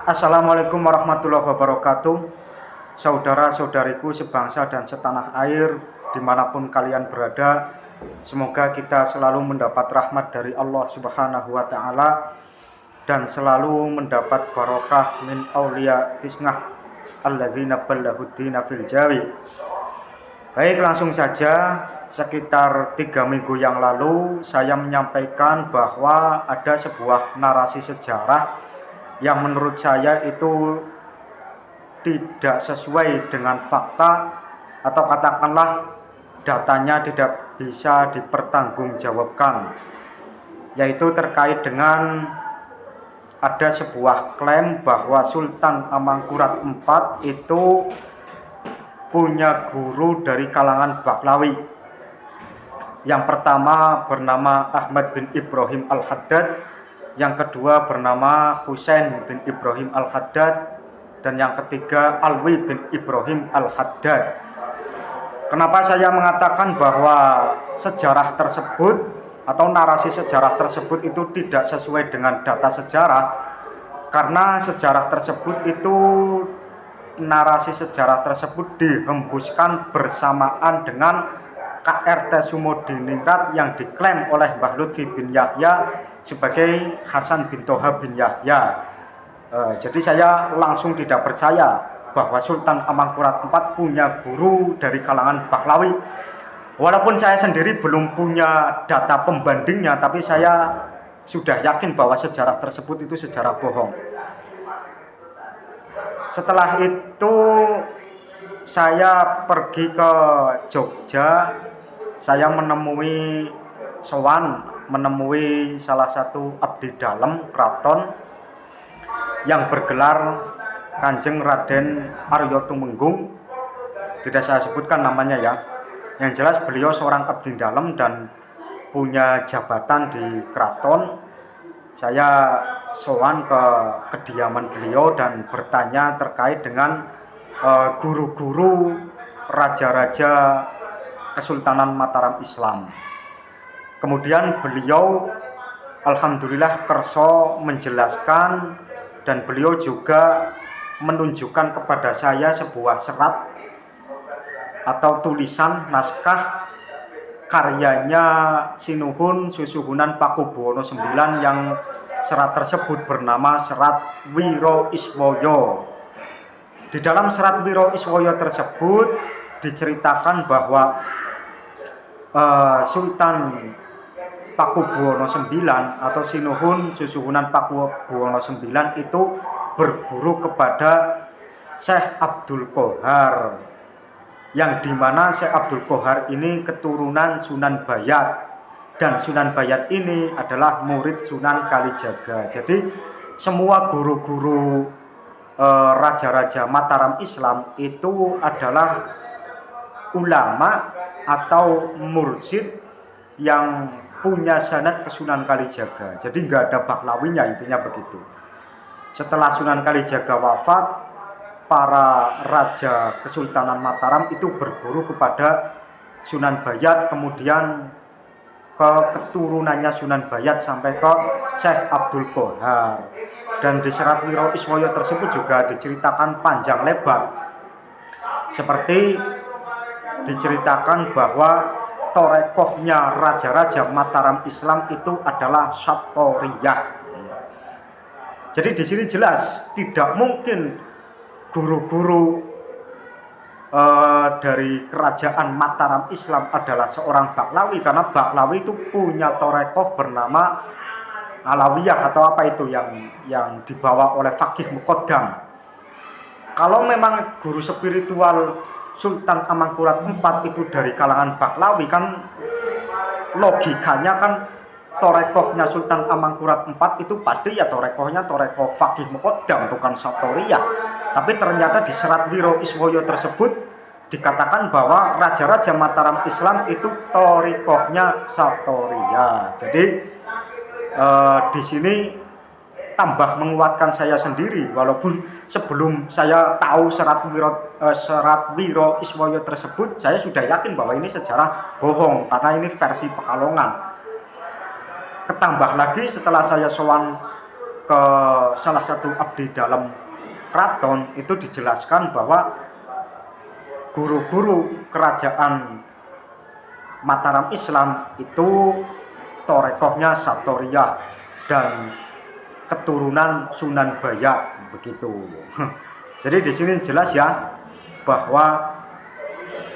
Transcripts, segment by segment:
Assalamualaikum warahmatullahi wabarakatuh. Saudara-saudariku sebangsa dan setanah air, dimanapun kalian berada, semoga kita selalu mendapat rahmat dari Allah Subhanahu wa Ta'ala dan selalu mendapat barokah min auliya isngah alladzina ballahuddina fil jawi. Baik, langsung saja. Sekitar 3 minggu yang lalu saya menyampaikan bahwa ada sebuah narasi sejarah yang menurut saya itu tidak sesuai dengan fakta, atau katakanlah datanya tidak bisa dipertanggungjawabkan, yaitu terkait dengan ada sebuah klaim bahwa Sultan Amangkurat IV itu punya guru dari kalangan Baklawi. Yang pertama bernama Ahmad bin Ibrahim Al-Haddad, yang kedua bernama Husain bin Ibrahim Al-Haddad, dan yang ketiga Alwi bin Ibrahim Al-Haddad. Kenapa saya mengatakan bahwa sejarah tersebut atau narasi sejarah tersebut itu tidak sesuai dengan data sejarah? Karena sejarah tersebut itu, narasi sejarah tersebut dihembuskan bersamaan dengan KRT Sumodiningrat yang diklaim oleh Mbah Lutfi bin Yahya sebagai Hasan bin Toha bin Yahya. Jadi saya langsung tidak percaya bahwa Sultan Amangkurat IV punya guru dari kalangan Baklawi. Walaupun saya sendiri belum punya data pembandingnya, tapi saya sudah yakin bahwa sejarah tersebut itu sejarah bohong. Setelah itu saya pergi ke Jogja. Saya menemui salah satu abdi dalam keraton yang bergelar Kanjeng Raden Arya Tumenggung. Tidak saya sebutkan namanya ya. Yang jelas beliau seorang abdi dalam dan punya jabatan di keraton. Saya sowan ke kediaman beliau dan bertanya terkait dengan guru-guru raja-raja Kesultanan Mataram Islam. Kemudian beliau alhamdulillah kerso menjelaskan, dan beliau juga menunjukkan kepada saya sebuah serat atau tulisan naskah karyanya Sinuhun Susuhunan Pakubuwono IX, yang serat tersebut bernama Serat Wiro Iswoyo. Di dalam Serat Wiro Iswoyo tersebut diceritakan bahwa Sultan Pakubuwono IX atau Sinuhun Susuhunan Pakubuwono IX itu berguru kepada Syekh Abdul Qohar, yang dimana Syekh Abdul Qohar ini keturunan Sunan Bayat, dan Sunan Bayat ini adalah murid Sunan Kalijaga. Jadi semua guru-guru raja-raja Mataram Islam itu adalah ulama atau mursyid yang punya sanad ke Sunan Kalijaga. Jadi nggak ada Baklawinya, intinya begitu. Setelah Sunan Kalijaga wafat, para raja Kesultanan Mataram itu berguru kepada Sunan Bayat, kemudian ke keturunannya Sunan Bayat sampai ke Syekh Abdul Qohar. Dan di Serat Wiro Iswoyo tersebut juga diceritakan panjang lebar, seperti diceritakan bahwa torekohnya raja-raja Mataram Islam itu adalah Satoriyah. Jadi di sini jelas tidak mungkin guru-guru dari kerajaan Mataram Islam adalah seorang Baklawi, karena Baklawi itu punya torekoh bernama Alawiyah atau apa itu yang dibawa oleh Fakih Muqaddam. Kalau memang guru spiritual Sultan Amangkurat IV itu dari kalangan Baklawi, kan logikanya kan torekohnya Sultan Amangkurat IV itu pasti ya torekohnya torekoh Fakih Muqaddam, bukan Satoriyah. Tapi ternyata di Serat Wiro Iswoyo tersebut dikatakan bahwa raja-raja Mataram Islam itu torekohnya Satoriyah. Jadi di sini tambah menguatkan saya sendiri, walaupun sebelum saya tahu Serat Wiro Iswoyo tersebut saya sudah yakin bahwa ini sejarah bohong, karena ini versi Pekalongan. Ketambah lagi setelah saya sowan ke ke salah satu abdi dalam keraton itu dijelaskan bahwa guru-guru kerajaan Mataram Islam itu torekohnya Satoriyah dan keturunan Sunan Bayak begitu. Jadi di sini jelas ya bahwa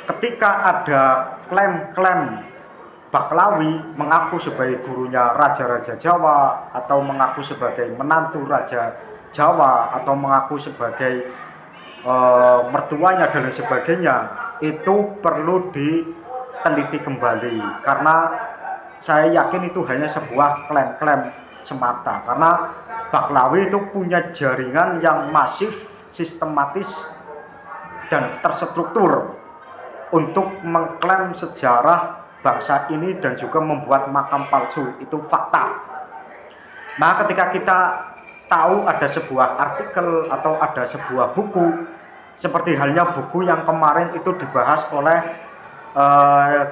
ketika ada klaim-klaim Baklawi mengaku sebagai gurunya raja-raja Jawa atau mengaku sebagai menantu raja Jawa atau mengaku sebagai mertuanya dan lain sebagainya, itu perlu diteliti kembali karena saya yakin itu hanya sebuah klaim-klaim semata, karena Baklawi itu punya jaringan yang masif, sistematis dan terstruktur untuk mengklaim sejarah bangsa ini dan juga membuat makam palsu. Itu fakta. Nah, ketika kita tahu ada sebuah artikel atau ada sebuah buku, seperti halnya buku yang kemarin itu dibahas oleh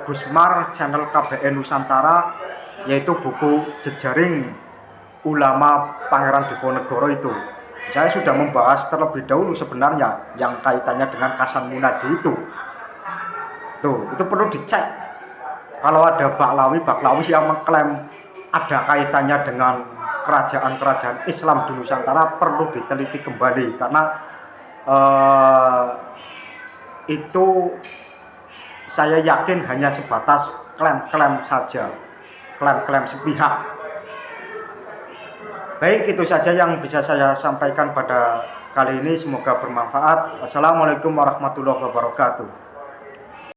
Gusmar channel KBN Nusantara, yaitu buku Jejaring Ulama Pangeran Diponegoro itu. Saya sudah membahas terlebih dahulu sebenarnya yang kaitannya dengan Kasan Munadi itu. Tuh, itu perlu dicek. Kalau ada Baklawi yang mengklaim ada kaitannya dengan kerajaan-kerajaan Islam di Nusantara, perlu diteliti kembali karena itu saya yakin hanya sebatas klaim-klaim saja, klaim-klaim sepihak. Baik, itu saja yang bisa saya sampaikan pada kali ini, semoga bermanfaat. Wassalamualaikum warahmatullahi wabarakatuh.